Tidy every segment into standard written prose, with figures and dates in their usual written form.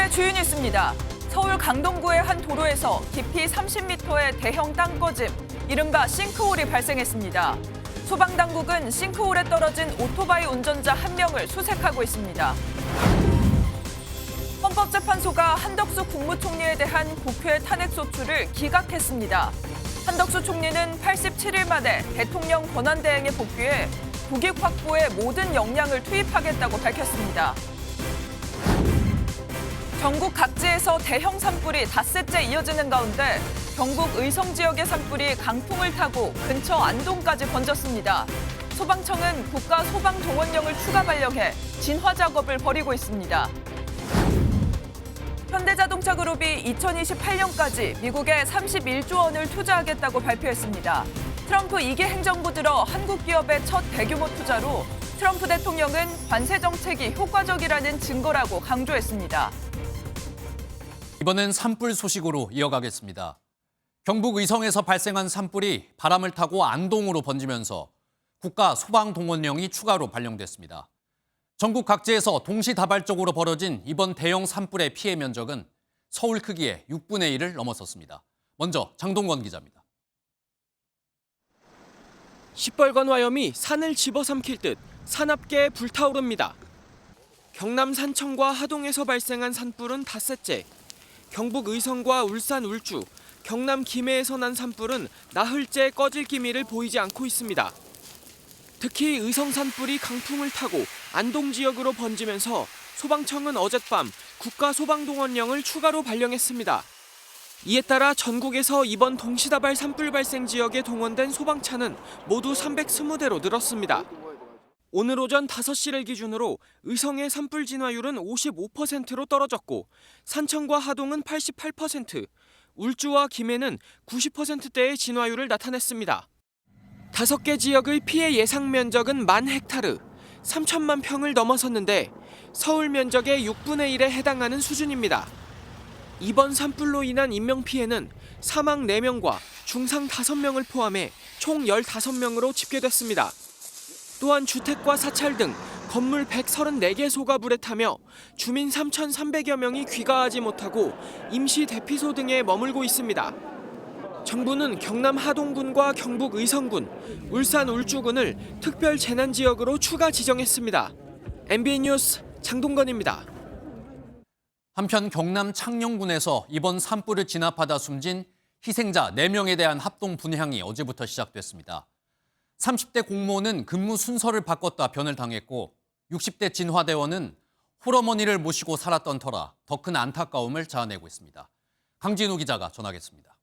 산불의 주인이 있습니다. 서울 강동구의 한 도로에서 깊이 30m의 대형 땅꺼짐, 이른바 싱크홀이 발생했습니다. 소방당국은 싱크홀에 떨어진 오토바이 운전자 1명을 수색하고 있습니다. 헌법재판소가 한덕수 국무총리에 대한 국회 탄핵소추를 기각했습니다. 한덕수 총리는 87일 만에 대통령 권한대행에 복귀해 국익 확보에 모든 역량을 투입하겠다고 밝혔습니다. 전국 각지에서 대형 산불이 닷새째 이어지는 가운데 경북 의성 지역의 산불이 강풍을 타고 근처 안동까지 번졌습니다. 소방청은 국가소방동원령을 추가 발령해 진화 작업을 벌이고 있습니다. 현대자동차그룹이 2028년까지 미국에 31조 원을 투자하겠다고 발표했습니다. 트럼프 2기 행정부 들어 한국 기업의 첫 대규모 투자로 트럼프 대통령은 관세 정책이 효과적이라는 증거라고 강조했습니다. 이번엔 산불 소식으로 이어가겠습니다. 경북 의성에서 발생한 산불이 바람을 타고 안동으로 번지면서 국가소방동원령이 추가로 발령됐습니다. 전국 각지에서 동시다발적으로 벌어진 이번 대형 산불의 피해 면적은 서울 크기의 6분의 1을 넘어섰습니다. 먼저 장동건 기자입니다. 시뻘건 화염이 산을 집어삼킬 듯 산앞계에 불타오릅니다. 경남 산청과 하동에서 발생한 산불은 닷새째. 경북 의성과 울산 울주, 경남 김해에서 난 산불은 나흘째 꺼질 기미를 보이지 않고 있습니다. 특히 의성 산불이 강풍을 타고 안동 지역으로 번지면서 소방청은 어젯밤 국가소방동원령을 추가로 발령했습니다. 이에 따라 전국에서 이번 동시다발 산불 발생 지역에 동원된 소방차는 모두 320대로 늘었습니다. 오늘 오전 5시를 기준으로 의성의 산불 진화율은 55%로 떨어졌고 산청과 하동은 88%, 울주와 김해는 90%대의 진화율을 나타냈습니다. 5개 지역의 피해 예상 면적은 10,000헥타르, 3천만 평을 넘어섰는데 서울 면적의 6분의 1에 해당하는 수준입니다. 이번 산불로 인한 인명피해는 사망 4명과 중상 5명을 포함해 총 15명으로 집계됐습니다. 또한 주택과 사찰 등 건물 134개소가 불에 타며 주민 3,300여 명이 귀가하지 못하고 임시 대피소 등에 머물고 있습니다. 정부는 경남 하동군과 경북 의성군, 울산 울주군을 특별 재난지역으로 추가 지정했습니다. MBN 뉴스 장동건입니다. 한편 경남 창녕군에서 이번 산불을 진압하다 숨진 희생자 4명에 대한 합동 분향이 어제부터 시작됐습니다. 30대 공무원은 근무 순서를 바꿨다 변을 당했고 60대 진화대원은 홀어머니를 모시고 살았던 터라 더 큰 안타까움을 자아내고 있습니다. 강진우 기자가 전하겠습니다.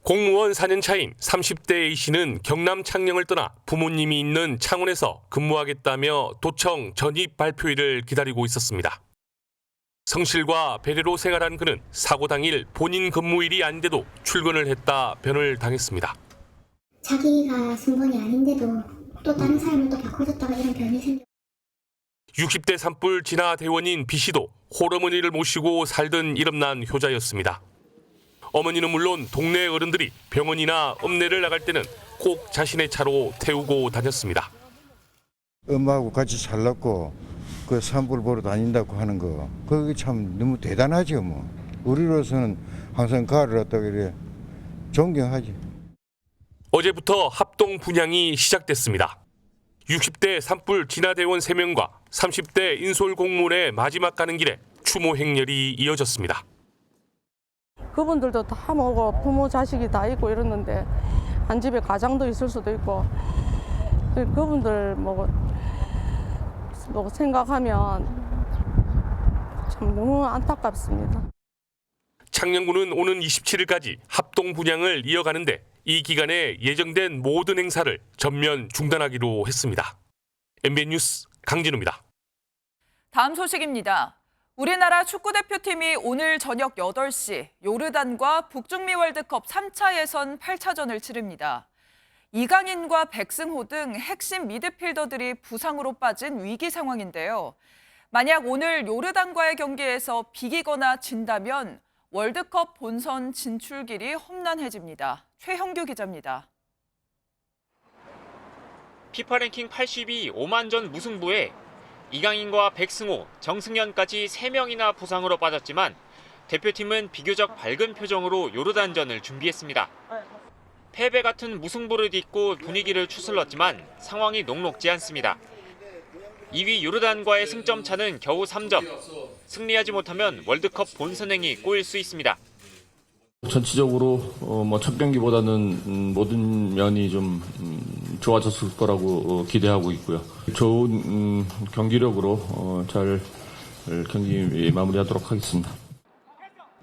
공무원 4년차인 30대 A씨는 경남 창녕을 떠나 부모님이 있는 창원에서 근무하겠다며 도청 전입 발표일을 기다리고 있었습니다. 성실과 배려로 생활한 그는 사고 당일 본인 근무일이 아닌데도 출근을 했다 변을 당했습니다. 자기가 순번이 아닌데도 또 다른 사람을 또 바꿔줬다가 이런 변이 생겨. 60대 산불 진화 대원인 B씨도 홀어머니를 모시고 살던 이름난 효자였습니다. 어머니는 물론 동네 어른들이 병원이나 읍내를 나갈 때는 꼭 자신의 차로 태우고 다녔습니다. 엄마하고 같이 살았고 그 산불 보러 다닌다고 하는 거 그게 참 너무 대단하죠. 뭐 우리로서는 항상 가를 갖다가 이래 존경하지. 어제부터 합동 분향이 시작됐습니다. 60대 산불 진화대원 3명과 30대 인솔 공무원의 마지막 가는 길에 추모 행렬이 이어졌습니다. 그분들도 다 먹고 부모 자식이 다 있고 이러는데 한 집에 가장도 있을 수도 있고 그분들 뭐 생각하면 참 너무 안타깝습니다. 창녕군은 오는 27일까지 합동 분향을 이어가는데 이 기간에 예정된 모든 행사를 전면 중단하기로 했습니다. MBN 뉴스 강진우입니다. 다음 소식입니다. 우리나라 축구대표팀이 오늘 저녁 8시 요르단과 북중미 월드컵 3차 예선 8차전을 치릅니다. 이강인과 백승호 등 핵심 미드필더들이 부상으로 빠진 위기 상황인데요. 만약 오늘 요르단과의 경기에서 비기거나 진다면 월드컵 본선 진출길이 험난해집니다. 최형규 기자입니다. 피파 랭킹 82 오만전 무승부에 이강인과 백승호, 정승현까지 3명이나 부상으로 빠졌지만 대표팀은 비교적 밝은 표정으로 요르단전을 준비했습니다. 패배 같은 무승부를 딛고 분위기를 추슬렀지만 상황이 녹록지 않습니다. 2위 요르단과의 승점 차는 겨우 3점. 승리하지 못하면 월드컵 본선행이 꼬일 수 있습니다. 전체적으로 첫 경기보다는 모든 면이 좀 좋아졌을 거라고 기대하고 있고요. 좋은 경기력으로 잘 경기 마무리하도록 하겠습니다.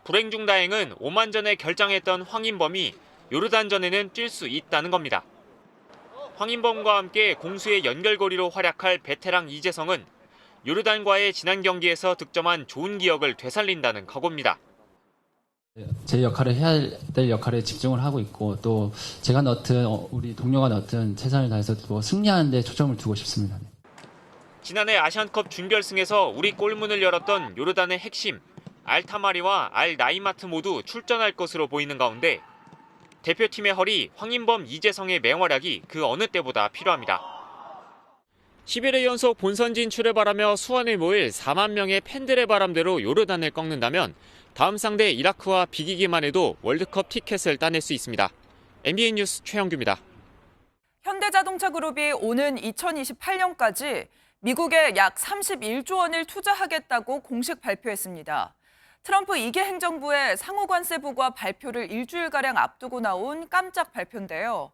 불행 중 다행은 오만전에 결장했던 황인범이 요르단전에는 뛸 수 있다는 겁니다. 황인범과 함께 공수의 연결고리로 활약할 베테랑 이재성은 요르단과의 지난 경기에서 득점한 좋은 기억을 되살린다는 각오입니다. 제 역할을 해야 될 역할에 집중을 하고 있고 또 제가 넣든 우리 동료가 넣든 최선을 다해서 또 승리하는 데 초점을 두고 싶습니다. 지난해 아시안컵 준결승에서 우리 골문을 열었던 요르단의 핵심 알타마리와 알나이마트 모두 출전할 것으로 보이는 가운데 대표팀의 허리 황인범, 이재성의 맹활약이 그 어느 때보다 필요합니다. 11회 연속 본선 진출을 바라며 수원에 모일 4만 명의 팬들의 바람대로 요르단을 꺾는다면 다음 상대 이라크와 비기기만 해도 월드컵 티켓을 따낼 수 있습니다. MBN 뉴스 최영규입니다. 현대자동차그룹이 오는 2028년까지 미국에 약 31조 원을 투자하겠다고 공식 발표했습니다. 트럼프 2개 행정부의 상호관세부가 발표를 일주일가량 앞두고 나온 깜짝 발표인데요.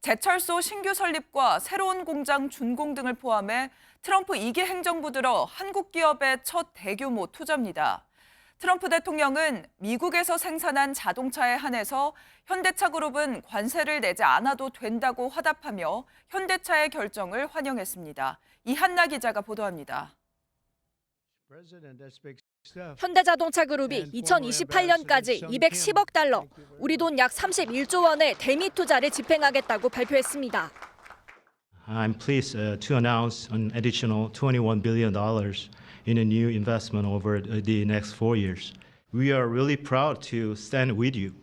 제철소 신규 설립과 새로운 공장 준공 등을 포함해 트럼프 2개 행정부 들어 한국 기업의 첫 대규모 투자입니다. 트럼프 대통령은 미국에서 생산한 자동차에 한해서 현대차그룹은 관세를 내지 않아도 된다고 화답하며 현대차의 결정을 환영했습니다. 이한나 기자가 보도합니다. 현대자동차그룹이 2028년까지 210억 달러, 우리 돈 약 31조 원의 대미 투자를 집행하겠다고 발표했습니다. I'm pleased to announce an additional $21 billion in a new investment over the next 4 years. We are really proud to stand with you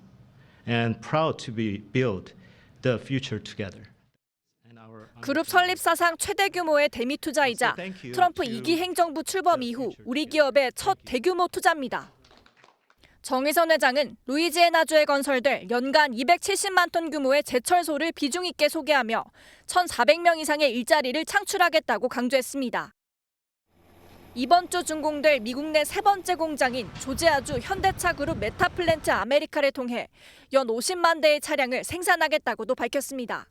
and proud to build the future together. 그룹 설립 사상 최대 규모의 대미 투자이자 트럼프 2기 행정부 출범 이후 우리 기업의 첫 대규모 투자입니다. 정의선 회장은 루이지애나주에 건설될 연간 270만 톤 규모의 제철소를 비중 있게 소개하며 1,400명 이상의 일자리를 창출하겠다고 강조했습니다. 이번 주 준공될 미국 내 세 번째 공장인 조지아주 현대차 그룹 메타플랜트 아메리카를 통해 연 50만 대의 차량을 생산하겠다고도 밝혔습니다.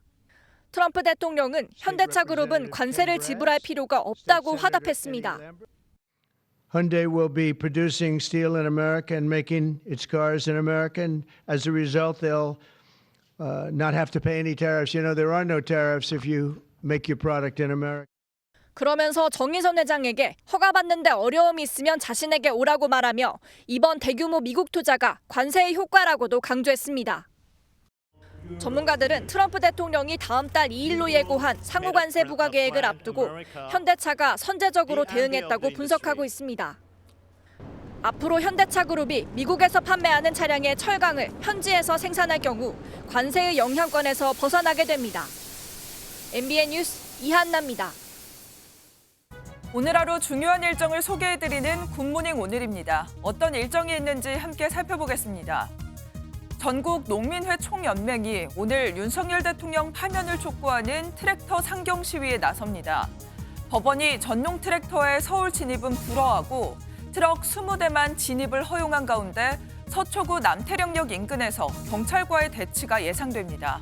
트럼프 대통령은 현대차 그룹은 관세를 지불할 필요가 없다고 화답했습니다. Hyundai will be producing steel in America and making its cars in America, and as a result, they'll not have to pay any tariffs. You know, there are no tariffs if you make your product in America. 그러면서 정의선 회장에게 허가받는데 어려움이 있으면 자신에게 오라고 말하며 이번 대규모 미국 투자가 관세의 효과라고도 강조했습니다. 전문가들은 트럼프 대통령이 다음 달 2일로 예고한 상호관세 부과 계획을 앞두고 현대차가 선제적으로 대응했다고 분석하고 있습니다. 앞으로 현대차 그룹이 미국에서 판매하는 차량의 철강을 현지에서 생산할 경우 관세의 영향권에서 벗어나게 됩니다. MBN 뉴스 이한나입니다. 오늘 하루 중요한 일정을 소개해드리는 굿모닝 오늘입니다. 어떤 일정이 있는지 함께 살펴보겠습니다. 전국 농민회 총연맹이 오늘 윤석열 대통령 파면을 촉구하는 트랙터 상경 시위에 나섭니다. 법원이 전용 트랙터의 서울 진입은 불허하고 트럭 20대만 진입을 허용한 가운데 서초구 남태령역 인근에서 경찰과의 대치가 예상됩니다.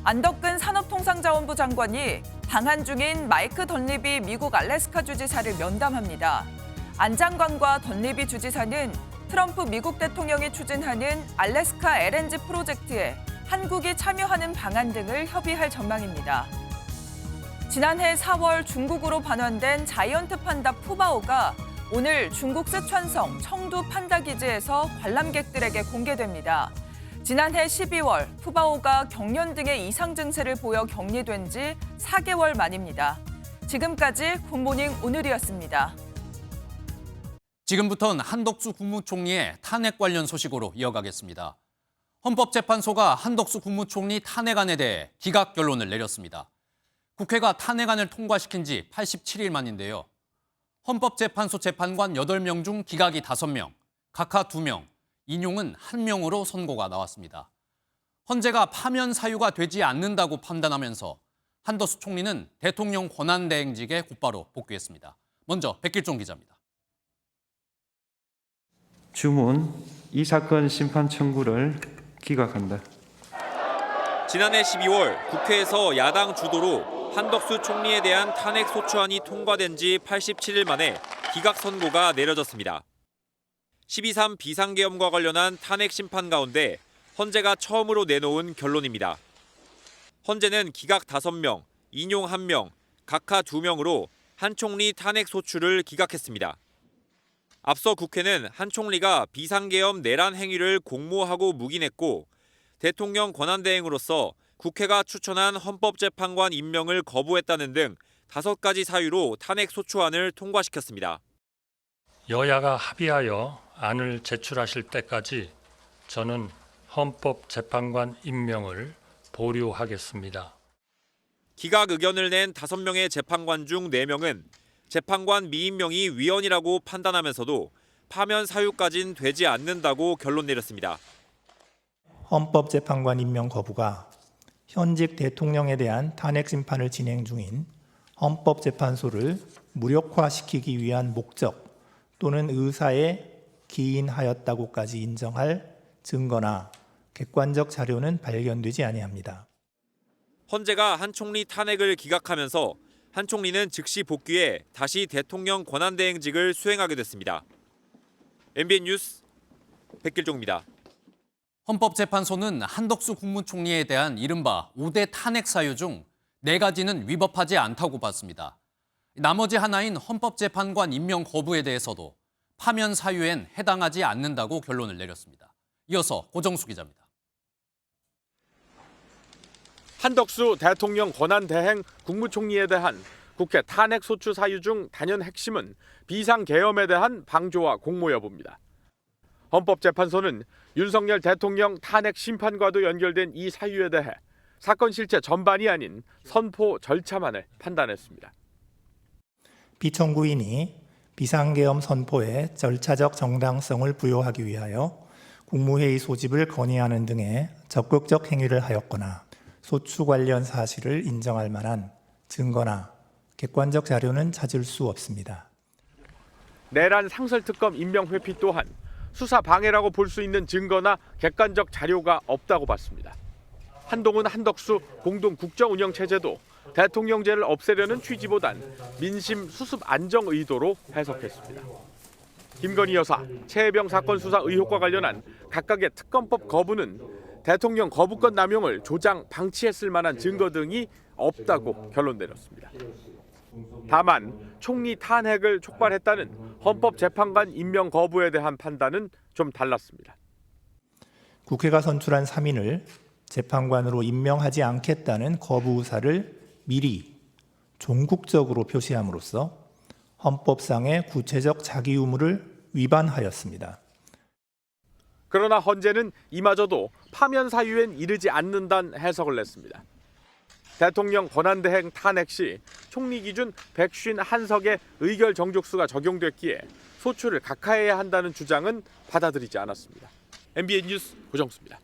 안덕근 산업통상자원부 장관이 방한 중인 마이크 던리비 미국 알래스카 주지사를 면담합니다. 안 장관과 던리비 주지사는 트럼프 미국 대통령이 추진하는 알래스카 LNG 프로젝트에 한국이 참여하는 방안 등을 협의할 전망입니다. 지난해 4월 중국으로 반환된 자이언트 판다 푸바오가 오늘 중국 쓰촨성 청두 판다 기지에서 관람객들에게 공개됩니다. 지난해 12월 푸바오가 경련 등의 이상 증세를 보여 격리된 지 4개월 만입니다. 지금까지 굿모닝 오늘이었습니다. 지금부터는 한덕수 국무총리의 탄핵 관련 소식으로 이어가겠습니다. 헌법재판소가 한덕수 국무총리 탄핵안에 대해 기각 결론을 내렸습니다. 국회가 탄핵안을 통과시킨 지 87일 만인데요. 헌법재판소 재판관 8명 중 기각이 5명, 각하 2명, 인용은 1명으로 선고가 나왔습니다. 헌재가 파면 사유가 되지 않는다고 판단하면서 한덕수 총리는 대통령 권한대행직에 곧바로 복귀했습니다. 먼저 백길종 기자입니다. 주문, 이 사건 심판 청구를 기각한다. 지난해 12월 국회에서 야당 주도로 한덕수 총리에 대한 탄핵 소추안이 통과된 지 87일 만에 기각 선고가 내려졌습니다. 12.3 비상계엄과 관련한 탄핵 심판 가운데 헌재가 처음으로 내놓은 결론입니다. 헌재는 기각 5명, 인용 1명, 각하 2명으로 한 총리 탄핵 소추를 기각했습니다. 앞서 국회는 한 총리가 비상계엄 내란 행위를 공모하고 묵인했고 대통령 권한대행으로서 국회가 추천한 헌법재판관 임명을 거부했다는 등 5가지 사유로 탄핵 소추안을 통과시켰습니다. 여야가 합의하여 안을 제출하실 때까지 저는 헌법재판관 임명을 보류하겠습니다. 기각 의견을 낸 5명의 재판관 중 4명은 재판관 미임명이 위헌이라고 판단하면서도 파면 사유까진 되지 않는다고 결론 내렸습니다. 헌법재판관 임명 거부가 현직 대통령에 대한 탄핵 심판을 진행 중인 헌법재판소를 무력화시키기 위한 목적 또는 의사에 기인하였다고까지 인정할 증거나 객관적 자료는 발견되지 아니합니다. 헌재가 한 총리 탄핵을 기각하면서 한 총리는 즉시 복귀해 다시 대통령 권한대행직을 수행하게 됐습니다. MBN 뉴스 백길종입니다. 헌법재판소는 한덕수 국무총리에 대한 이른바 5대 탄핵 사유 중 4가지는 위법하지 않다고 봤습니다. 나머지 하나인 헌법재판관 임명 거부에 대해서도 파면 사유엔 해당하지 않는다고 결론을 내렸습니다. 이어서 고정수 기자입니다. 한덕수 대통령 권한대행 국무총리에 대한 국회 탄핵 소추 사유 중 단연 핵심은 비상계엄에 대한 방조와 공모 여부입니다. 헌법재판소는 윤석열 대통령 탄핵 심판과도 연결된 이 사유에 대해 사건 실체 전반이 아닌 선포 절차만을 판단했습니다. 피청구인이 비상계엄 선포에 절차적 정당성을 부여하기 위하여 국무회의 소집을 건의하는 등의 적극적 행위를 하였거나 소추 관련 사실을 인정할 만한 증거나 객관적 자료는 찾을 수 없습니다. 내란 상설특검 임명 회피 또한 수사 방해라고 볼 수 있는 증거나 객관적 자료가 없다고 봤습니다. 한동훈 한덕수 공동 국정운영 체제도 대통령제를 없애려는 취지보단 민심 수습 안정 의도로 해석했습니다. 김건희 여사, 최혜병 사건 수사 의혹과 관련한 각각의 특검법 거부는 대통령 거부권 남용을 조장 방치했을 만한 증거 등이 없다고 결론 내렸습니다. 다만 총리 탄핵을 촉발했다는 헌법재판관 임명 거부에 대한 판단은 좀 달랐습니다. 국회가 선출한 3인을 재판관으로 임명하지 않겠다는 거부 의사를 미리 종국적으로 표시함으로써 헌법상의 구체적 자기 의무를 위반하였습니다. 그러나 헌재는 이마저도 파면 사유엔 이르지 않는다는 해석을 냈습니다. 대통령 권한대행 탄핵 시 총리 기준 151석의 의결 정족수가 적용됐기에 소추를 각하해야 한다는 주장은 받아들이지 않았습니다. MBN 뉴스 고정수입니다.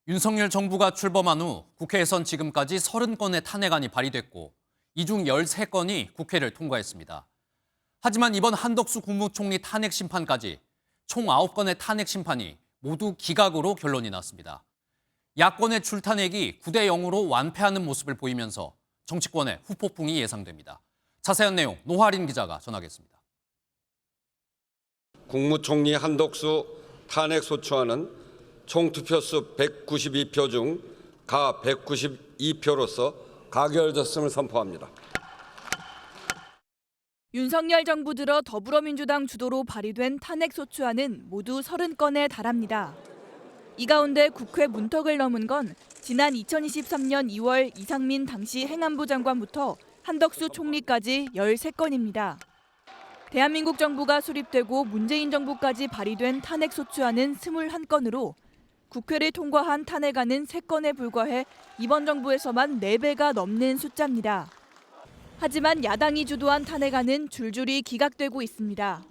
윤석열 정부가 출범한 후 국회에선 지금까지 30건의 탄핵안이 발의됐고 이 중 13건이 국회를 통과했습니다. 하지만 이번 한덕수 국무총리 탄핵 심판까지 총 9건의 탄핵 심판이 모두 기각으로 결론이 났습니다. 야권의 줄탄핵이 9대 0으로 완패하는 모습을 보이면서 정치권의 후폭풍이 예상됩니다. 자세한 내용 노하린 기자가 전하겠습니다. 국무총리 한덕수 탄핵 소추안은 총 투표수 192표 중 가 192표로서 가결됐음을 선포합니다. 윤석열 정부 들어 더불어민주당 주도로 발의된 탄핵 소추안은 모두 30건에 달합니다. 이 가운데 국회 문턱을 넘은 건 지난 2023년 2월 이상민 당시 행안부 장관부터 한덕수 총리까지 13건입니다. 대한민국 정부가 수립되고 문재인 정부까지 발의된 탄핵 소추안은 21건으로 국회를 통과한 탄핵안은 3건에 불과해 이번 정부에서만 4배가 넘는 숫자입니다. 하지만 야당이 주도한 탄핵안은 줄줄이 기각되고 있습니다.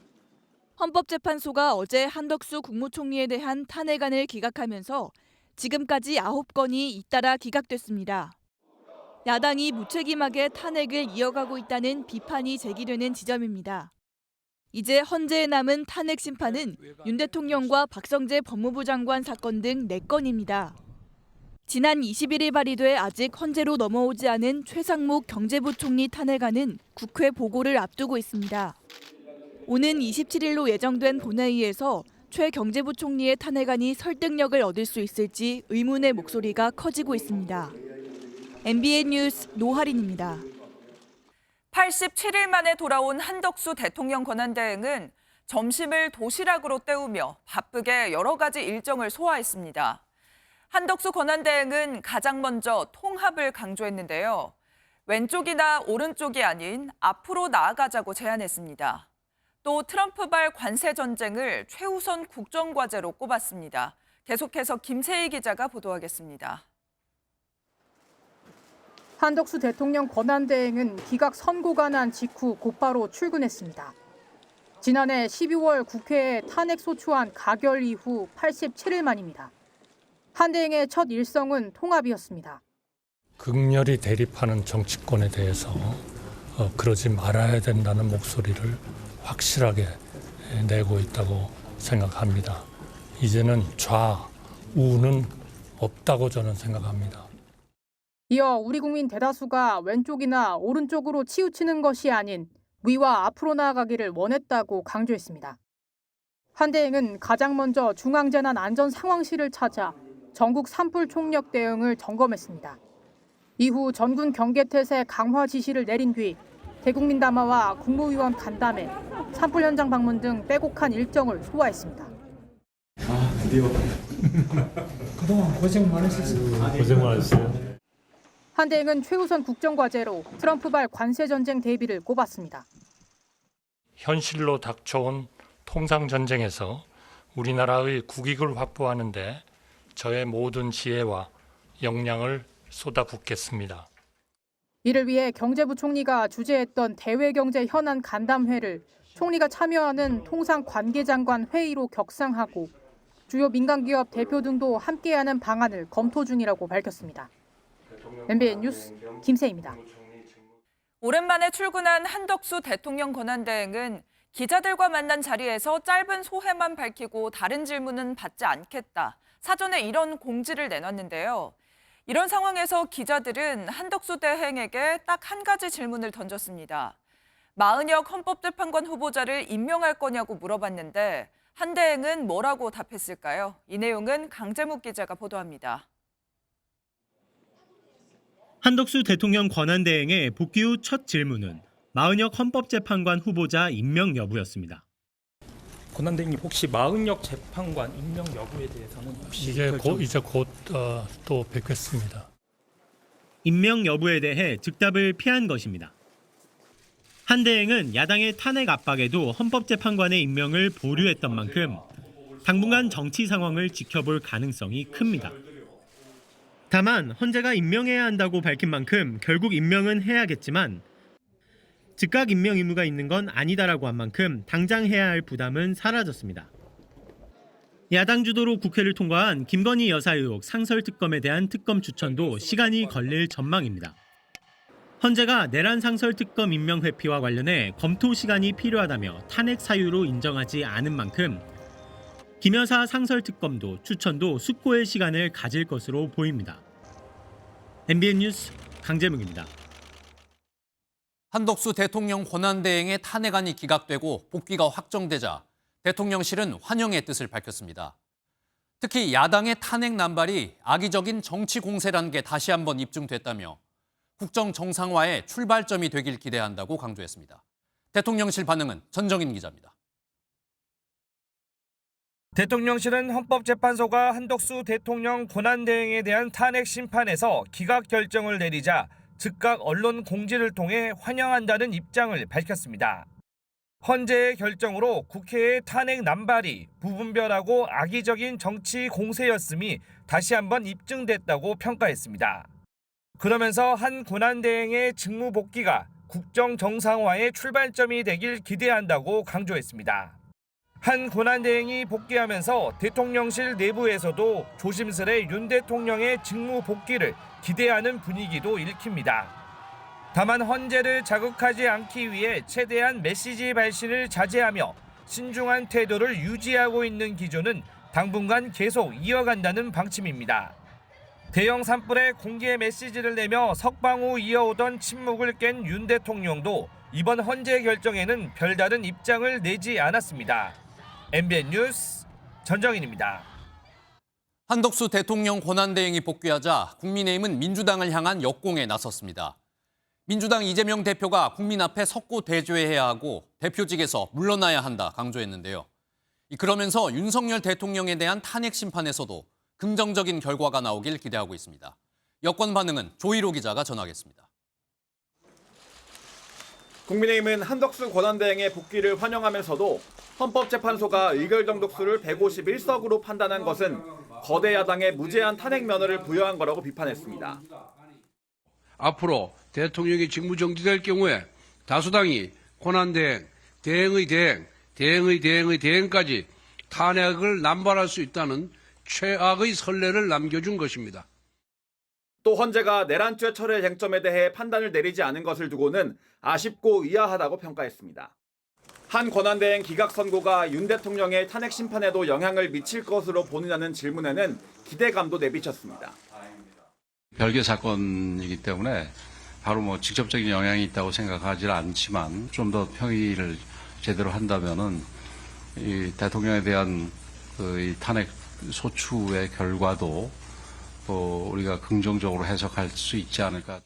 헌법재판소가 어제 한덕수 국무총리에 대한 탄핵안을 기각하면서 지금까지 9건이 잇따라 기각됐습니다. 야당이 무책임하게 탄핵을 이어가고 있다는 비판이 제기되는 지점입니다. 이제 헌재에 남은 탄핵 심판은 윤 대통령과 박성재 법무부 장관 사건 등 4건입니다. 지난 21일 발의돼 아직 헌재로 넘어오지 않은 최상목 경제부총리 탄핵안은 국회 보고를 앞두고 있습니다. 오는 27일로 예정된 본회의에서 최 경제부총리의 탄핵안이 설득력을 얻을 수 있을지 의문의 목소리가 커지고 있습니다. MBN 뉴스 노하린입니다. 87일 만에 돌아온 한덕수 대통령 권한대행은 점심을 도시락으로 때우며 바쁘게 여러 가지 일정을 소화했습니다. 한덕수 권한대행은 가장 먼저 통합을 강조했는데요. 왼쪽이나 오른쪽이 아닌 앞으로 나아가자고 제안했습니다. 또 트럼프발 관세 전쟁을 최우선 국정과제로 꼽았습니다. 계속해서 김세희 기자가 보도하겠습니다. 한덕수 대통령 권한대행은 기각 선고가 난 직후 곧바로 출근했습니다. 지난해 12월 국회에 탄핵 소추안 가결 이후 87일 만입니다. 한 대행의 첫 일성은 통합이었습니다. 극렬히 대립하는 정치권에 대해서 그러지 말아야 된다는 목소리를 확실하게 내고 있다고 생각합니다. 이제는 좌우는 없다고 저는 생각합니다. 이어 우리 국민 대다수가 왼쪽이나 오른쪽으로 치우치는 것이 아닌 위와 앞으로 나아가기를 원했다고 강조했습니다. 한 대행은 가장 먼저 중앙재난안전상황실을 찾아 전국 산불 총력 대응을 점검했습니다. 이후 전군 경계태세 강화 지시를 내린 뒤 대국민 담화와 국무위원 간담회, 산불 현장 방문 등 빼곡한 일정을 소화했습니다. 드디어. 그동안 고생 많으셨어요. 고생 많으셨어요. 한 대행은 최우선 국정과제로 트럼프발 관세 전쟁 대비를 꼽았습니다. 현실로 닥쳐온 통상 전쟁에서 우리나라의 국익을 확보하는 데 저의 모든 지혜와 역량을 쏟아붓겠습니다. 이를 위해 경제부총리가 주재했던 대외경제 현안 간담회를 총리가 참여하는 통상관계장관 회의로 격상하고 주요 민간기업 대표 등도 함께하는 방안을 검토 중이라고 밝혔습니다. MBN 뉴스 김세희입니다. 오랜만에 출근한 한덕수 대통령 권한대행은 기자들과 만난 자리에서 짧은 소회만 밝히고 다른 질문은 받지 않겠다. 사전에 이런 공지를 내놨는데요. 이런 상황에서 기자들은 한덕수 대행에게 딱 한 가지 질문을 던졌습니다. 마은혁 헌법재판관 후보자를 임명할 거냐고 물어봤는데 한 대행은 뭐라고 답했을까요? 이 내용은 강재묵 기자가 보도합니다. 한덕수 대통령 권한대행의 복귀 후 첫 질문은 마은혁 헌법재판관 후보자 임명 여부였습니다. 권한대행님 혹시 마은혁 재판관 임명 여부에 대해서는 혹시 이제 곧 또 뵙겠습니다. 임명 여부에 대해 즉답을 피한 것입니다. 한 대행은 야당의 탄핵 압박에도 헌법재판관의 임명을 보류했던 만큼 당분간 정치 상황을 지켜볼 가능성이 큽니다. 다만 헌재가 임명해야 한다고 밝힌 만큼 결국 임명은 해야겠지만 즉각 임명 의무가 있는 건 아니다라고 한 만큼 당장 해야 할 부담은 사라졌습니다. 야당 주도로 국회를 통과한 김건희 여사 의혹 상설특검에 대한 특검 추천도 시간이 걸릴 전망입니다. 헌재가 내란 상설특검 임명 회피와 관련해 검토 시간이 필요하다며 탄핵 사유로 인정하지 않은 만큼 김 여사 상설특검도 추천도 숙고의 시간을 가질 것으로 보입니다. MBN 뉴스 강재묵입니다. 한덕수 대통령 권한대행의 탄핵안이 기각되고 복귀가 확정되자 대통령실은 환영의 뜻을 밝혔습니다. 특히 야당의 탄핵 남발이 악의적인 정치 공세라는 게 다시 한번 입증됐다며 국정 정상화의 출발점이 되길 기대한다고 강조했습니다. 대통령실 반응은 전정인 기자입니다. 대통령실은 헌법재판소가 한덕수 대통령 권한대행에 대한 탄핵 심판에서 기각 결정을 내리자 즉각 언론 공지를 통해 환영한다는 입장을 밝혔습니다. 헌재의 결정으로 국회의 탄핵 남발이 무분별하고 악의적인 정치 공세였음이 다시 한번 입증됐다고 평가했습니다. 그러면서 한 권한대행의 직무 복귀가 국정 정상화의 출발점이 되길 기대한다고 강조했습니다. 한 권한대행이 복귀하면서 대통령실 내부에서도 조심스레 윤 대통령의 직무 복귀를 기대하는 분위기도 읽힙니다. 다만 헌재를 자극하지 않기 위해 최대한 메시지 발신을 자제하며 신중한 태도를 유지하고 있는 기조는 당분간 계속 이어간다는 방침입니다. 대형 산불에 공개 메시지를 내며 석방후 이어오던 침묵을 깬 윤 대통령도 이번 헌재 결정에는 별다른 입장을 내지 않았습니다. MBN 뉴스 전정인입니다. 한덕수 대통령 권한대행이 복귀하자 국민의힘은 민주당을 향한 역공에 나섰습니다. 민주당 이재명 대표가 국민 앞에 석고 대조해야 하고 대표직에서 물러나야 한다 강조했는데요. 그러면서 윤석열 대통령에 대한 탄핵 심판에서도 긍정적인 결과가 나오길 기대하고 있습니다. 여권 반응은 조희로 기자가 전하겠습니다. 국민의힘은 한덕수 권한대행의 복귀를 환영하면서도 헌법재판소가 의결 정독수를 151석으로 판단한 것은 거대 야당의 무제한 탄핵 면허를 부여한 거라고 비판했습니다. 앞으로 대통령이 직무정지될 경우에 다수당이 권한대행, 대행의 대행, 대행의 대행의 대행까지 탄핵을 남발할 수 있다는 최악의 선례를 남겨준 것입니다. 또 헌재가 내란죄 철회 쟁점에 대해 판단을 내리지 않은 것을 두고는 아쉽고 의아하다고 평가했습니다. 한 권한대행 기각 선고가 윤 대통령의 탄핵 심판에도 영향을 미칠 것으로 보느냐는 질문에는 기대감도 내비쳤습니다. 별개 사건이기 때문에 바로 직접적인 영향이 있다고 생각하지 않지만 좀 더 평의를 제대로 한다면은 이 대통령에 대한 이 탄핵 소추의 결과도 우리가 긍정적으로 해석할 수 있지 않을까.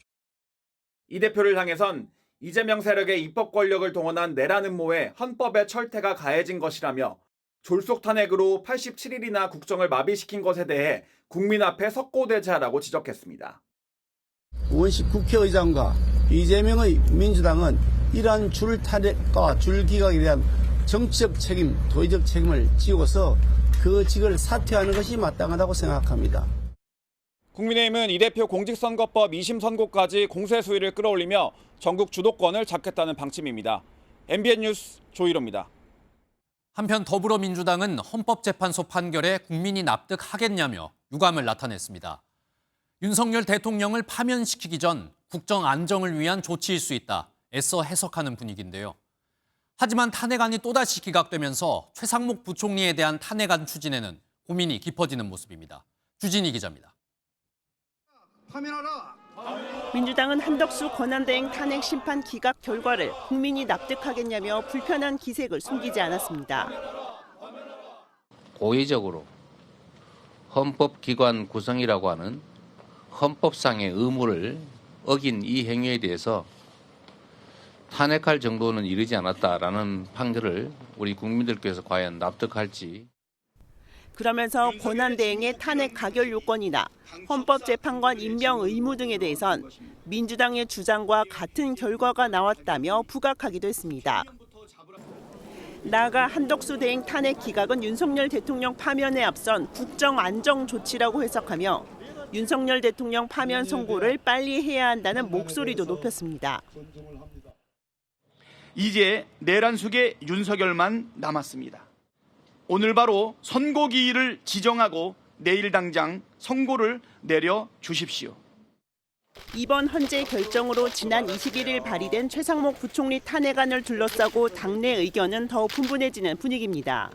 이 대표를 향해선 이재명 세력의 입법 권력을 동원한 내란 음모에 헌법의 철퇴가 가해진 것이라며 졸속 탄핵으로 87일이나 국정을 마비시킨 것에 대해 국민 앞에 석고대죄하라고 지적했습니다. 원식 국회의장과 이재명의 민주당은 이러한 줄 탄핵과 줄 기각에 대한 정치적 책임, 도의적 책임을 지고서 그 직을 사퇴하는 것이 마땅하다고 생각합니다. 국민의힘은 이 대표 공직선거법 2심 선고까지 공세 수위를 끌어올리며 전국 주도권을 잡겠다는 방침입니다. MBN 뉴스 조희로입니다. 한편 더불어민주당은 헌법재판소 판결에 국민이 납득하겠냐며 유감을 나타냈습니다. 윤석열 대통령을 파면시키기 전 국정 안정을 위한 조치일 수 있다. 애써 해석하는 분위기인데요. 하지만 탄핵안이 또다시 기각되면서 최상목 부총리에 대한 탄핵안 추진에는 고민이 깊어지는 모습입니다. 주진희 기자입니다. 민주당은 한덕수 권한대행 탄핵 심판 기각 결과를 국민이 납득하겠냐며 불편한 기색을 숨기지 않았습니다. 고의적으로 헌법기관 구성이라고 하는 헌법상의 의무를 어긴 이 행위에 대해서 탄핵할 정도는 이르지 않았다라는 판결을 우리 국민들께서 과연 납득할지. 그러면서 권한대행의 탄핵 가결 요건이나 헌법재판관 임명 의무 등에 대해선 민주당의 주장과 같은 결과가 나왔다며 부각하기도 했습니다. 나아가 한덕수 대행 탄핵 기각은 윤석열 대통령 파면에 앞선 국정 안정 조치라고 해석하며 윤석열 대통령 파면 선고를 빨리 해야 한다는 목소리도 높였습니다. 이제 내란 속의 윤석열만 남았습니다. 오늘 바로 선고기일을 지정하고 내일 당장 선고를 내려 주십시오. 이번 헌재 결정으로 지난 21일 발의된 최상목 부총리 탄핵안을 둘러싸고 당내 의견은 더 분분해지는 분위기입니다.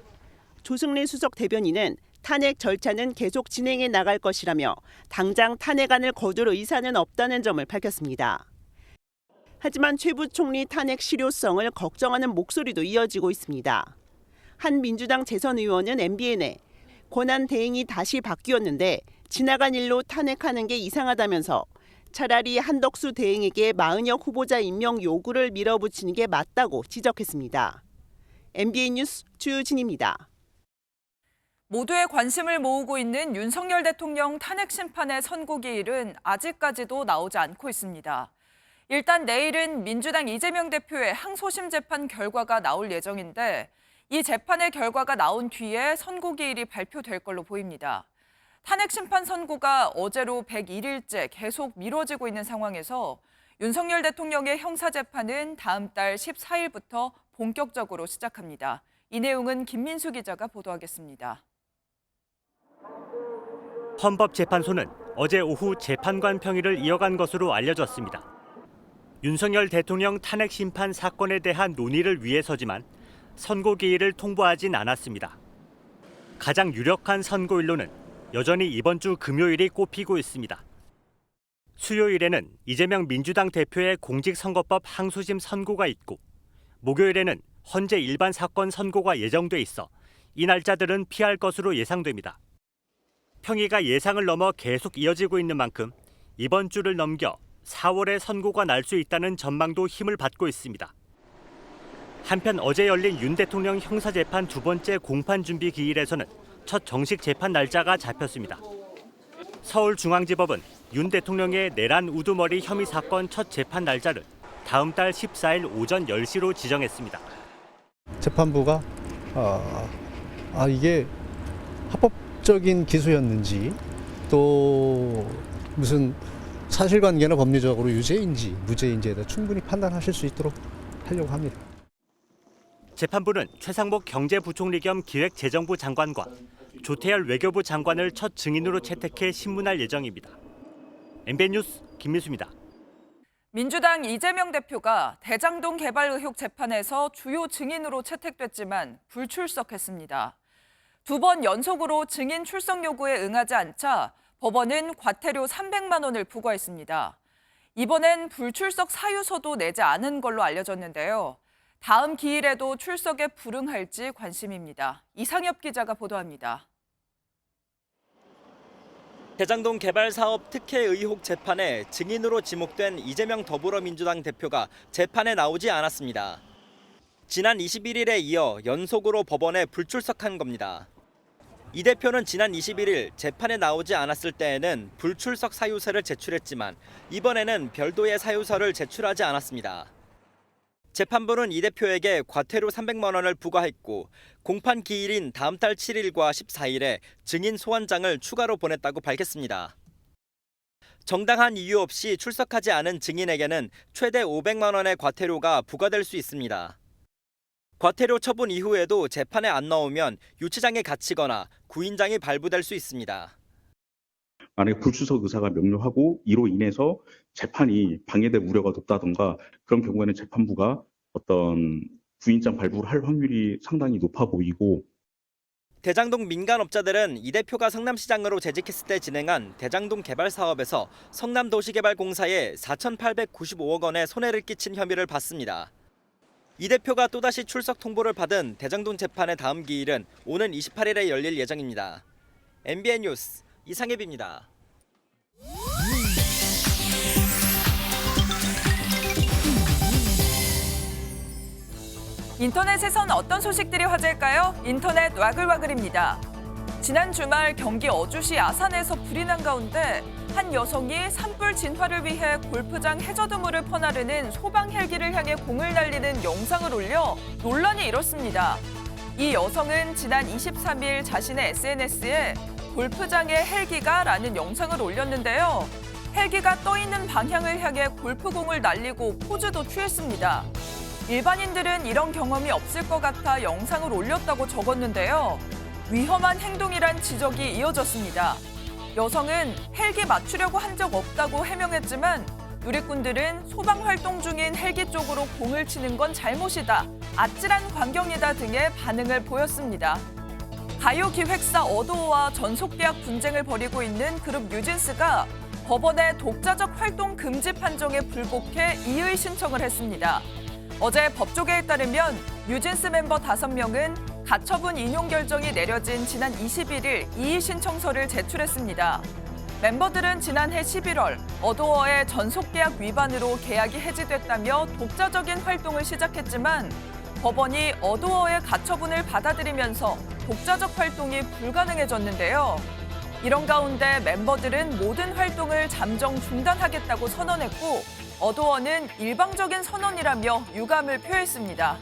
조승래 수석 대변인은 탄핵 절차는 계속 진행해 나갈 것이라며 당장 탄핵안을 거둘 의사는 없다는 점을 밝혔습니다. 하지만 최 부총리 탄핵 실효성을 걱정하는 목소리도 이어지고 있습니다. 한 민주당 재선 의원은 MBN에 권한대행이 다시 바뀌었는데 지나간 일로 탄핵하는 게 이상하다면서 차라리 한덕수 대행에게 마은혁 후보자 임명 요구를 밀어붙이는 게 맞다고 지적했습니다. MBN 뉴스 주진입니다. 모두의 관심을 모으고 있는 윤석열 대통령 탄핵 심판의 선고기일은 아직까지도 나오지 않고 있습니다. 일단 내일은 민주당 이재명 대표의 항소심 재판 결과가 나올 예정인데 이 재판의 결과가 나온 뒤에 선고기일이 발표될 걸로 보입니다. 탄핵 심판 선고가 어제로 101일째 계속 미뤄지고 있는 상황에서 윤석열 대통령의 형사재판은 다음 달 14일부터 본격적으로 시작합니다. 이 내용은 김민수 기자가 보도하겠습니다. 헌법재판소는 어제 오후 재판관 평의를 이어간 것으로 알려졌습니다. 윤석열 대통령 탄핵 심판 사건에 대한 논의를 위해서지만 선고 기일을 통보하진 않았습니다. 가장 유력한 선고일로는 여전히 이번 주 금요일이 꼽히고 있습니다. 수요일에는 이재명 민주당 대표의 공직선거법 항소심 선고가 있고 목요일에는 헌재 일반 사건 선고가 예정돼 있어 이 날짜들은 피할 것으로 예상됩니다. 평의가 예상을 넘어 계속 이어지고 있는 만큼 이번 주를 넘겨 4월에 선고가 날 수 있다는 전망도 힘을 받고 있습니다. 한편 어제 열린 윤 대통령 형사재판 두 번째 공판 준비 기일에서는 첫 정식 재판 날짜가 잡혔습니다. 서울중앙지법은 윤 대통령의 내란 우두머리 혐의 사건 첫 재판 날짜를 다음 달 14일 오전 10시로 지정했습니다. 재판부가 이게 합법적인 기소였는지 또 무슨 사실관계나 법리적으로 유죄인지 무죄인지에 대해 충분히 판단하실 수 있도록 하려고 합니다. 재판부는 최상목 경제부총리 겸 기획재정부 장관과 조태열 외교부 장관을 첫 증인으로 채택해 신문할 예정입니다. MBN 뉴스 김민수입니다. 민주당 이재명 대표가 대장동 개발 의혹 재판에서 주요 증인으로 채택됐지만 불출석했습니다. 2번 연속으로 증인 출석 요구에 응하지 않자 법원은 과태료 300만 원을 부과했습니다. 이번엔 불출석 사유서도 내지 않은 걸로 알려졌는데요. 다음 기일에도 출석에 불응할지 관심입니다. 이상엽 기자가 보도합니다. 대장동 개발 사업 특혜 의혹 재판에 증인으로 지목된 이재명 더불어민주당 대표가 재판에 나오지 않았습니다. 지난 21일에 이어 연속으로 법원에 불출석한 겁니다. 이 대표는 지난 21일 재판에 나오지 않았을 때에는 불출석 사유서를 제출했지만 이번에는 별도의 사유서를 제출하지 않았습니다. 재판부는 이 대표에게 과태료 300만 원을 부과했고 공판 기일인 다음 달 7일과 14일에 증인 소환장을 추가로 보냈다고 밝혔습니다. 정당한 이유 없이 출석하지 않은 증인에게는 최대 500만 원의 과태료가 부과될 수 있습니다. 과태료 처분 이후에도 재판에 안 나오면 유치장에 갇히거나 구인장이 발부될 수 있습니다. 만약에 불출석 의사가 명료하고 이로 인해서 재판이 방해될 우려가 높다던가 그런 경우에는 재판부가 어떤 구인장 발부를 할 확률이 상당히 높아 보이고 대장동 민간업자들은 이 대표가 성남시장으로 재직했을 때 진행한 대장동 개발 사업에서 성남도시개발공사에 4,895억 원의 손해를 끼친 혐의를 받습니다. 이 대표가 또다시 출석 통보를 받은 대장동 재판의 다음 기일은 오는 28일에 열릴 예정입니다. MBN 뉴스 이상엽입니다. 인터넷에선 어떤 소식들이 화제일까요? 인터넷 와글와글입니다. 지난 주말 경기 어주시 아산에서 불이 난 가운데 한 여성이 산불 진화를 위해 골프장 해저드물을 퍼나르는 소방 헬기를 향해 공을 날리는 영상을 올려 논란이 일었습니다. 이 여성은 지난 23일 자신의 SNS에 골프장에 헬기가라는 영상을 올렸는데요. 헬기가 떠 있는 방향을 향해 골프공을 날리고 포즈도 취했습니다. 일반인들은 이런 경험이 없을 것 같아 영상을 올렸다고 적었는데요. 위험한 행동이란 지적이 이어졌습니다. 여성은 헬기 맞추려고 한 적 없다고 해명했지만 누리꾼들은 소방 활동 중인 헬기 쪽으로 공을 치는 건 잘못이다, 아찔한 광경이다 등의 반응을 보였습니다. 가요 기획사 어도어와 전속계약 분쟁을 벌이고 있는 그룹 뉴진스가 법원의 독자적 활동 금지 판정에 불복해 이의 신청을 했습니다. 어제 법조계에 따르면 뉴진스 멤버 5명은 가처분 인용 결정이 내려진 지난 21일 이의 신청서를 제출했습니다. 멤버들은 지난해 11월 어도어의 전속계약 위반으로 계약이 해지됐다며 독자적인 활동을 시작했지만 법원이 어도어의 가처분을 받아들이면서 독자적 활동이 불가능해졌는데요. 이런 가운데 멤버들은 모든 활동을 잠정 중단하겠다고 선언했고 어도어는 일방적인 선언이라며 유감을 표했습니다.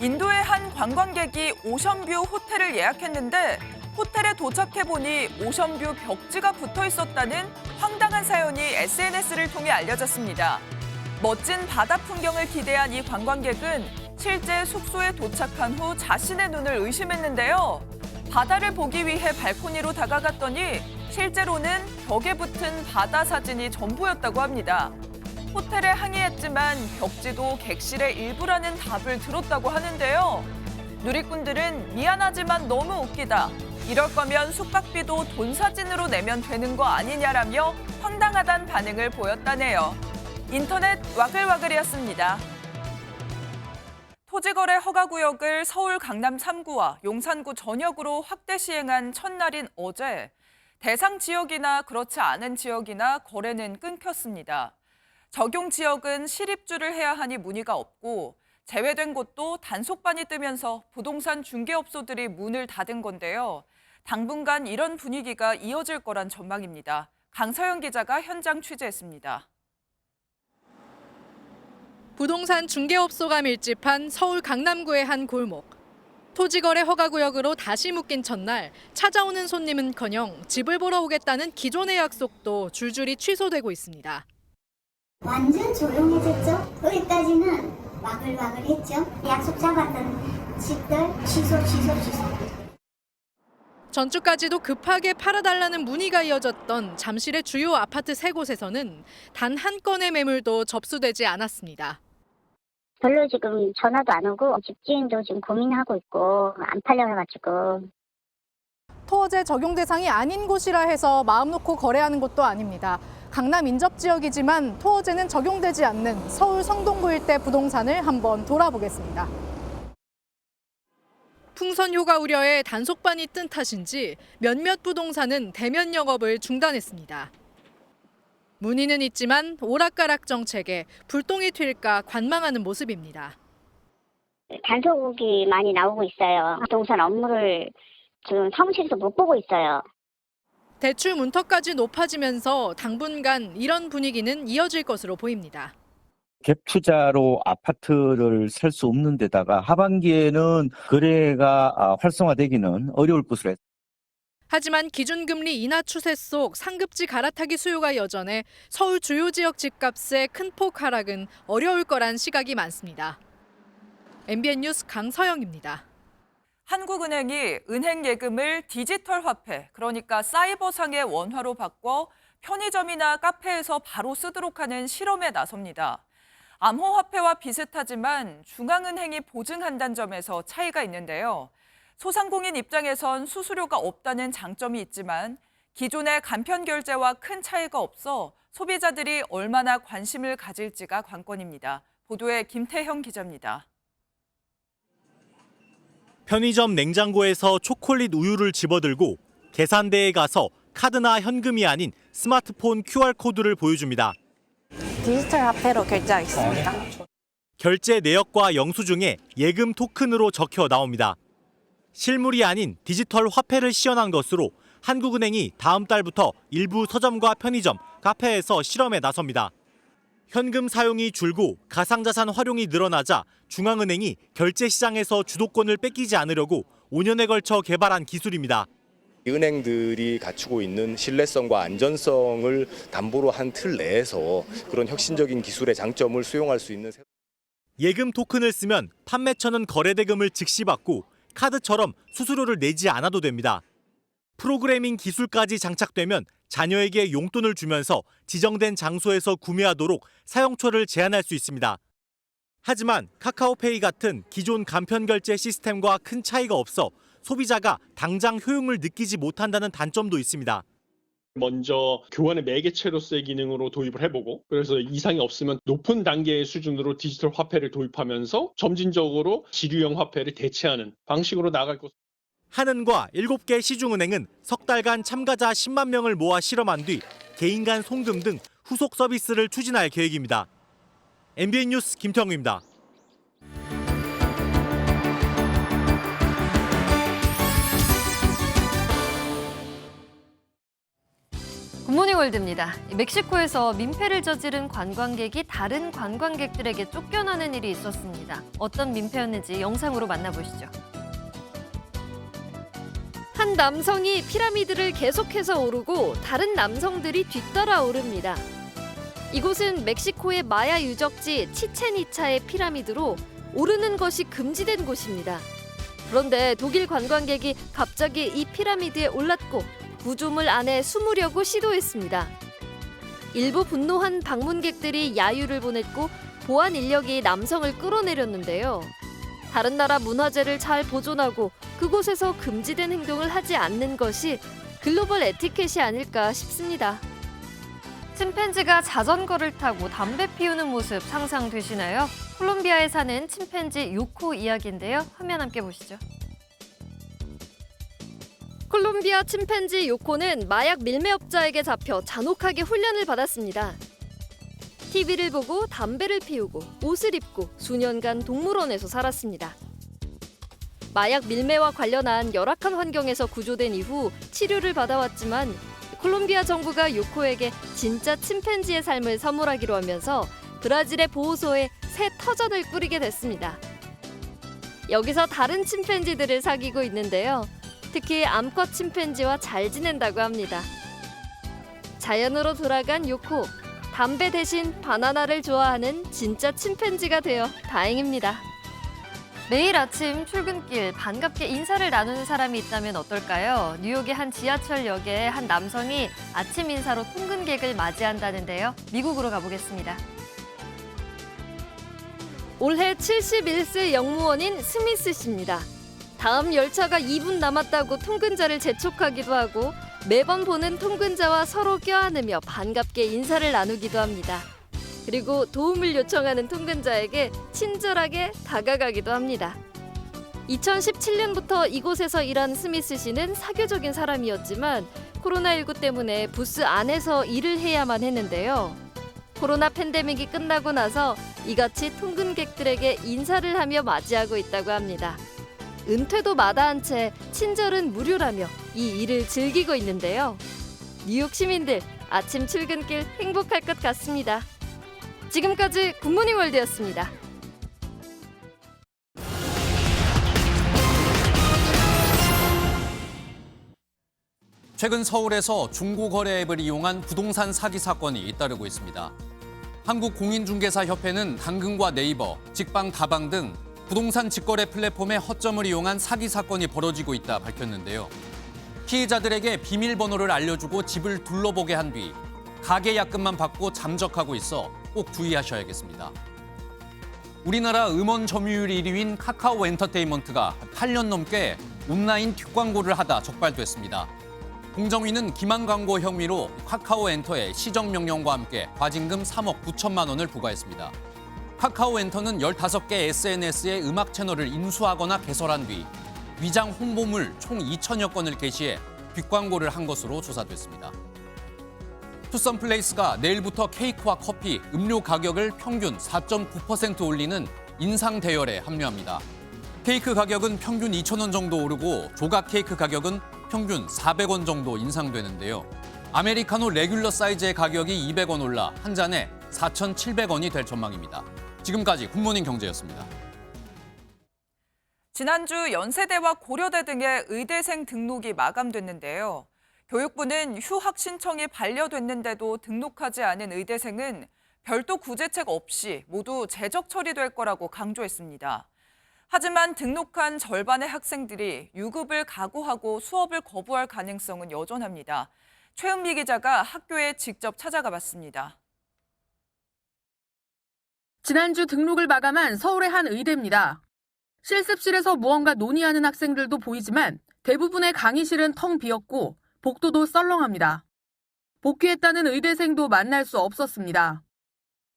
인도의 한 관광객이 오션뷰 호텔을 예약했는데 호텔에 도착해보니 오션뷰 벽지가 붙어 있었다는 황당한 사연이 SNS를 통해 알려졌습니다. 멋진 바다 풍경을 기대한 이 관광객은 실제 숙소에 도착한 후 자신의 눈을 의심했는데요. 바다를 보기 위해 발코니로 다가갔더니 실제로는 벽에 붙은 바다 사진이 전부였다고 합니다. 호텔에 항의했지만 벽지도 객실의 일부라는 답을 들었다고 하는데요. 누리꾼들은 미안하지만 너무 웃기다. 이럴 거면 숙박비도 돈 사진으로 내면 되는 거 아니냐라며 황당하다는 반응을 보였다네요. 인터넷 와글와글이었습니다. 토지거래 허가구역을 서울 강남 3구와 용산구 전역으로 확대 시행한 첫날인 어제 대상 지역이나 그렇지 않은 지역이나 거래는 끊겼습니다. 적용 지역은 실입주를 해야 하니 문의가 없고 제외된 곳도 단속반이 뜨면서 부동산 중개업소들이 문을 닫은 건데요. 당분간 이런 분위기가 이어질 거란 전망입니다. 강서영 기자가 현장 취재했습니다. 부동산 중개업소가 밀집한 서울 강남구의 한 골목. 토지거래 허가구역으로 다시 묶인 첫날 찾아오는 손님은커녕 집을 보러 오겠다는 기존의 약속도 줄줄이 취소되고 있습니다. 완전 조용해졌죠. 거기까지는 와글와글했죠. 약속 잡았던 집들 취소. 전주까지도 급하게 팔아달라는 문의가 이어졌던 잠실의 주요 아파트 3곳에서는 단 한 건의 매물도 접수되지 않았습니다. 별로 지금 전화도 안 오고 집주인도 지금 고민하고 있고 안 팔려가지고. 토어제 적용 대상이 아닌 곳이라 해서 마음 놓고 거래하는 곳도 아닙니다. 강남 인접 지역이지만 토어제는 적용되지 않는 서울 성동구 일대 부동산을 한번 돌아보겠습니다. 풍선 효과 우려에 단속반이 뜬 탓인지 몇몇 부동산은 대면 영업을 중단했습니다. 문의는 있지만 오락가락 정책에 불똥이 튈까 관망하는 모습입니다. 단속이 많이 나오고 있어요. 부동산 업무를 지금 사무실에서 못 보고 있어요. 대출 문턱까지 높아지면서 당분간 이런 분위기는 이어질 것으로 보입니다. 갭 투자로 아파트를 살 수 없는 데다가 하반기에는 거래가 활성화되기는 어려울 것으로 했습니다. 하지만 기준금리 인하 추세 속 상급지 갈아타기 수요가 여전해 서울 주요 지역 집값의 큰 폭 하락은 어려울 거란 시각이 많습니다. MBN 뉴스 강서영입니다. 한국은행이 은행 예금을 디지털 화폐, 그러니까 사이버상의 원화로 바꿔 편의점이나 카페에서 바로 쓰도록 하는 실험에 나섭니다. 암호화폐와 비슷하지만 중앙은행이 보증한다는 점에서 차이가 있는데요. 소상공인 입장에선 수수료가 없다는 장점이 있지만 기존의 간편 결제와 큰 차이가 없어 소비자들이 얼마나 관심을 가질지가 관건입니다. 보도에 김태형 기자입니다. 편의점 냉장고에서 초콜릿 우유를 집어들고 계산대에 가서 카드나 현금이 아닌 스마트폰 QR코드를 보여줍니다. 디지털 화폐로 결제하겠습니다. 결제 내역과 영수증에 예금 토큰으로 적혀 나옵니다. 실물이 아닌 디지털 화폐를 시연한 것으로 한국은행이 다음 달부터 일부 서점과 편의점, 카페에서 실험에 나섭니다. 현금 사용이 줄고 가상자산 활용이 늘어나자 중앙은행이 결제 시장에서 주도권을 뺏기지 않으려고 5년에 걸쳐 개발한 기술입니다. 은행들이 갖추고 있는 신뢰성과 안전성을 담보로 한 틀 내에서 그런 혁신적인 기술의 장점을 수용할 수 있는 예금 토큰을 쓰면 판매처는 거래대금을 즉시 받고 카드처럼 수수료를 내지 않아도 됩니다. 프로그래밍 기술까지 장착되면 자녀에게 용돈을 주면서 지정된 장소에서 구매하도록 사용처를 제한할 수 있습니다. 하지만 카카오페이 같은 기존 간편 결제 시스템과 큰 차이가 없어 소비자가 당장 효용을 느끼지 못한다는 단점도 있습니다. 먼저 교환의 매개체로서의 기능으로 도입을 해보고 그래서 이상이 없으면 높은 단계의 수준으로 디지털 화폐를 도입하면서 점진적으로 지류형 화폐를 대체하는 방식으로 나아갈 것. 한은과 7개 시중은행은 석 달간 참가자 10만 명을 모아 실험한 뒤 개인 간 송금 등 후속 서비스를 추진할 계획입니다. MBN 뉴스 김태형입니다. 굿모닝 월드입니다. 멕시코에서 민폐를 저지른 관광객이 다른 관광객들에게 쫓겨나는 일이 있었습니다. 어떤 민폐였는지 영상으로 만나보시죠. 한 남성이 피라미드를 계속해서 오르고 다른 남성들이 뒤따라 오릅니다. 이곳은 멕시코의 마야 유적지 치첸이차의 피라미드로 오르는 것이 금지된 곳입니다. 그런데 독일 관광객이 갑자기 이 피라미드에 올랐고 구조물 안에 숨으려고 시도했습니다. 일부 분노한 방문객들이 야유를 보냈고 보안 인력이 남성을 끌어내렸는데요. 다른 나라 문화재를 잘 보존하고 그곳에서 금지된 행동을 하지 않는 것이 글로벌 에티켓이 아닐까 싶습니다. 침팬지가 자전거를 타고 담배 피우는 모습 상상되시나요? 콜롬비아에 사는 침팬지 요코 이야기인데요. 화면 함께 보시죠. 콜롬비아 침팬지 요코는 마약 밀매업자에게 잡혀 잔혹하게 훈련을 받았습니다. TV를 보고 담배를 피우고 옷을 입고 수년간 동물원에서 살았습니다. 마약 밀매와 관련한 열악한 환경에서 구조된 이후 치료를 받아왔지만 콜롬비아 정부가 요코에게 진짜 침팬지의 삶을 선물하기로 하면서 브라질의 보호소에 새 터전을 꾸리게 됐습니다. 여기서 다른 침팬지들을 사귀고 있는데요. 특히 암컷 침팬지와 잘 지낸다고 합니다. 자연으로 돌아간 요코, 담배 대신 바나나를 좋아하는 진짜 침팬지가 되어 다행입니다. 매일 아침 출근길 반갑게 인사를 나누는 사람이 있다면 어떨까요? 뉴욕의 한 지하철역에 한 남성이 아침 인사로 통근객을 맞이한다는데요. 미국으로 가보겠습니다. 올해 71세 영무원인 스미스 씨입니다. 다음 열차가 2분 남았다고 통근자를 재촉하기도 하고 매번 보는 통근자와 서로 껴안으며 반갑게 인사를 나누기도 합니다. 그리고 도움을 요청하는 통근자에게 친절하게 다가가기도 합니다. 2017년부터 이곳에서 일한 스미스 씨는 사교적인 사람이었지만 코로나19 때문에 부스 안에서 일을 해야만 했는데요. 코로나 팬데믹이 끝나고 나서 이같이 통근객들에게 인사를 하며 맞이하고 있다고 합니다. 은퇴도 마다한 채 친절은 무료라며 이 일을 즐기고 있는데요. 뉴욕 시민들 아침 출근길 행복할 것 같습니다. 지금까지 굿모닝 월드였습니다. 최근 서울에서 중고거래 앱을 이용한 부동산 사기 사건이 잇따르고 있습니다. 한국공인중개사협회는 당근과 네이버, 직방, 다방 등 부동산 직거래 플랫폼의 허점을 이용한 사기 사건이 벌어지고 있다 밝혔는데요. 피해자들에게 비밀번호를 알려주고 집을 둘러보게 한 뒤 가계 약금만 받고 잠적하고 있어 꼭 주의하셔야겠습니다. 우리나라 음원 점유율 1위인 카카오 엔터테인먼트가 8년 넘게 온라인 뒷광고를 하다 적발됐습니다. 공정위는 기만 광고 혐의로 카카오 엔터에 시정명령과 함께 과징금 3억 9천만 원을 부과했습니다. 카카오 엔터는 15개 SNS에 음악 채널을 인수하거나 개설한 뒤 위장 홍보물 총 2천여 건을 게시해 뒷광고를 한 것으로 조사됐습니다. 투썸플레이스가 내일부터 케이크와 커피, 음료 가격을 평균 4.9% 올리는 인상 대열에 합류합니다. 케이크 가격은 평균 2,000원 정도 오르고 조각 케이크 가격은 평균 400원 정도 인상되는데요. 아메리카노 레귤러 사이즈의 가격이 200원 올라 한 잔에 4,700원이 될 전망입니다. 지금까지 굿모닝 경제였습니다. 지난주 연세대와 고려대 등의 의대생 등록이 마감됐는데요. 교육부는 휴학 신청이 반려됐는데도 등록하지 않은 의대생은 별도 구제책 없이 모두 재적 처리될 거라고 강조했습니다. 하지만 등록한 절반의 학생들이 유급을 각오하고 수업을 거부할 가능성은 여전합니다. 최은미 기자가 학교에 직접 찾아가 봤습니다. 지난주 등록을 마감한 서울의 한 의대입니다. 실습실에서 무언가 논의하는 학생들도 보이지만 대부분의 강의실은 텅 비었고 복도도 썰렁합니다. 복귀했다는 의대생도 만날 수 없었습니다.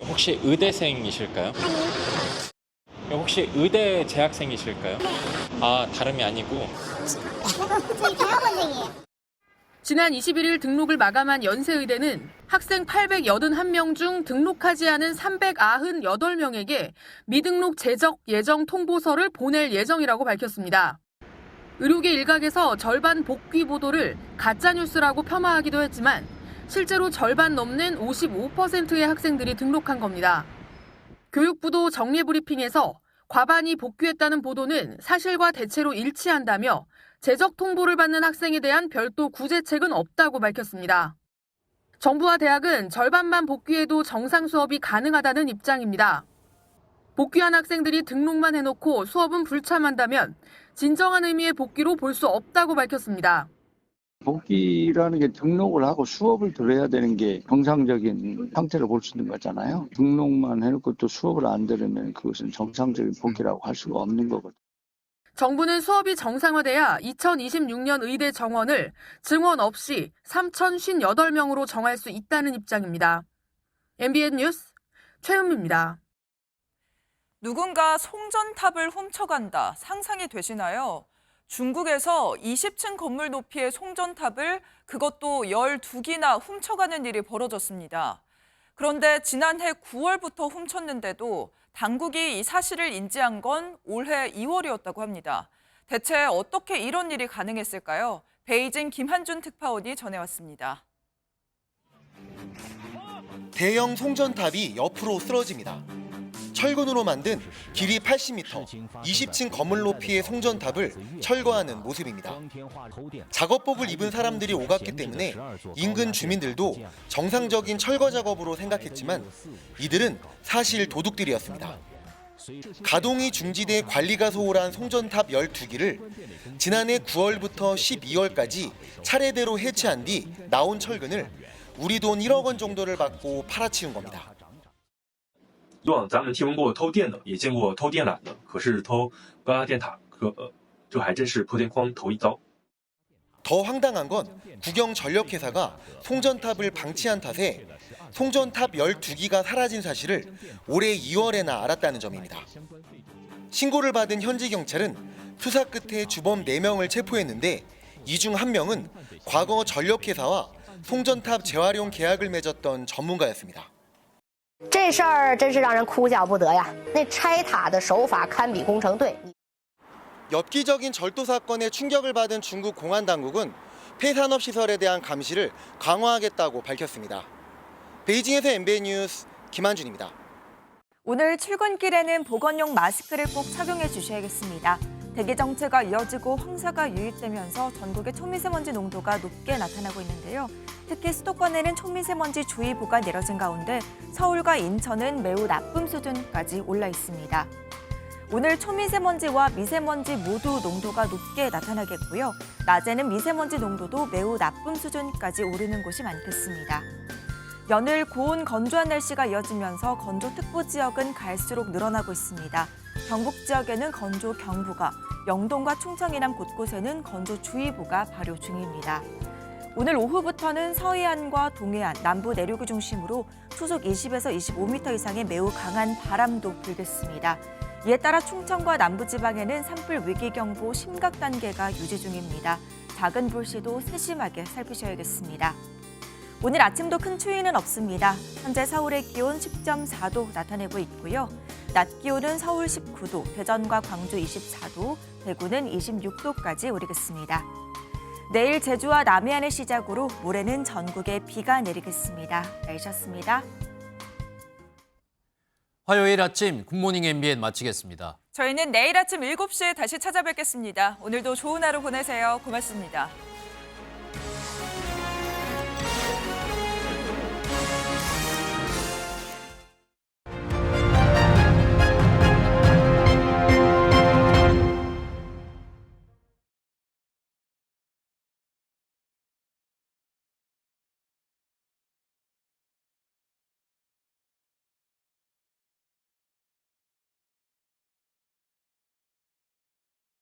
혹시 의대생이실까요? 혹시 의대 재학생이실까요? 아, 다름이 아니고. 저희 대학원생이에요. 지난 21일 등록을 마감한 연세의대는 학생 881명 중 등록하지 않은 398명에게 미등록 재적 예정 통보서를 보낼 예정이라고 밝혔습니다. 의료계 일각에서 절반 복귀 보도를 가짜뉴스라고 폄하하기도 했지만 실제로 절반 넘는 55%의 학생들이 등록한 겁니다. 교육부도 정례 브리핑에서 과반이 복귀했다는 보도는 사실과 대체로 일치한다며 재적 통보를 받는 학생에 대한 별도 구제책은 없다고 밝혔습니다. 정부와 대학은 절반만 복귀해도 정상 수업이 가능하다는 입장입니다. 복귀한 학생들이 등록만 해놓고 수업은 불참한다면 진정한 의미의 복귀로 볼 수 없다고 밝혔습니다. 복귀라는 게 등록을 하고 수업을 들어야 되는 게 정상적인 형태로 볼 수 있는 거잖아요. 등록만 해놓고 또 수업을 안 들으면 그것은 정상적인 복귀라고 할 수가 없는 거거든요. 정부는 수업이 정상화돼야 2026년 의대 정원을 증원 없이 3,058명으로 정할 수 있다는 입장입니다. MBN 뉴스 최은미입니다. 누군가 송전탑을 훔쳐간다. 상상이 되시나요? 중국에서 20층 건물 높이의 송전탑을 그것도 12기나 훔쳐가는 일이 벌어졌습니다. 그런데 지난해 9월부터 훔쳤는데도 당국이 이 사실을 인지한 건 올해 2월이었다고 합니다. 대체 어떻게 이런 일이 가능했을까요? 베이징 김한준 특파원이 전해왔습니다. 대형 송전탑이 옆으로 쓰러집니다. 철근으로 만든 길이 80m, 20층 건물 높이의 송전탑을 철거하는 모습입니다. 작업복을 입은 사람들이 오갔기 때문에 인근 주민들도 정상적인 철거 작업으로 생각했지만 이들은 사실 도둑들이었습니다. 가동이 중지돼 관리가 소홀한 송전탑 12기를 지난해 9월부터 12월까지 차례대로 해체한 뒤 나온 철근을 우리 돈 1억 원 정도를 받고 팔아치운 겁니다. 以往咱们听闻过偷电的，也见过偷电缆的，可是偷高压电塔，这还真是破天荒头一遭。 더 황당한 건 국영전력회사가 송전탑을 방치한 탓에 송전탑 12기가 사라진 사실을 올해 2월에나 알았다는 점입니다. 신고를 받은 현지 경찰은 수사 끝에 주범 4명을 체포했는데 이 중 1명은 과거 전력회사와 송전탑 재활용 계약을 맺었던 전문가였습니다. 这事儿真是让人哭笑不得呀！那拆塔的手法堪比工程队。 엽기적인 절도 사건에 충격을 받은 중국 공안 당국은 폐산업 시설에 대한 감시를 강화하겠다고 밝혔습니다. 베이징에서 MBN 뉴스 김한준입니다. 오늘 출근길에는 보건용 마스크를 꼭 착용해 주셔야겠습니다. 대기 정체가 이어지고 황사가 유입되면서 전국의 초미세먼지 농도가 높게 나타나고 있는데요. 특히 수도권에는 초미세먼지 주의보가 내려진 가운데 서울과 인천은 매우 나쁨 수준까지 올라 있습니다. 오늘 초미세먼지와 미세먼지 모두 농도가 높게 나타나겠고요. 낮에는 미세먼지 농도도 매우 나쁨 수준까지 오르는 곳이 많겠습니다. 연일 고온 건조한 날씨가 이어지면서 건조특보 지역은 갈수록 늘어나고 있습니다. 경북 지역에는 건조경보가, 영동과 충청 이남 곳곳에는 건조주의보가 발효 중입니다. 오늘 오후부터는 서해안과 동해안, 남부 내륙을 중심으로 초속 20에서 25m 이상의 매우 강한 바람도 불겠습니다. 이에 따라 충청과 남부지방에는 산불 위기경보 심각 단계가 유지 중입니다. 작은 불씨도 세심하게 살피셔야겠습니다. 오늘 아침도 큰 추위는 없습니다. 현재 서울의 기온 10.4도 나타내고 있고요. 낮 기온은 서울 19도, 대전과 광주 24도, 대구는 26도까지 오르겠습니다. 내일 제주와 남해안을 시작으로 모레는 전국에 비가 내리겠습니다. 날씨였습니다. 화요일 아침 굿모닝 MBN 마치겠습니다. 저희는 내일 아침 7시에 다시 찾아뵙겠습니다. 오늘도 좋은 하루 보내세요. 고맙습니다.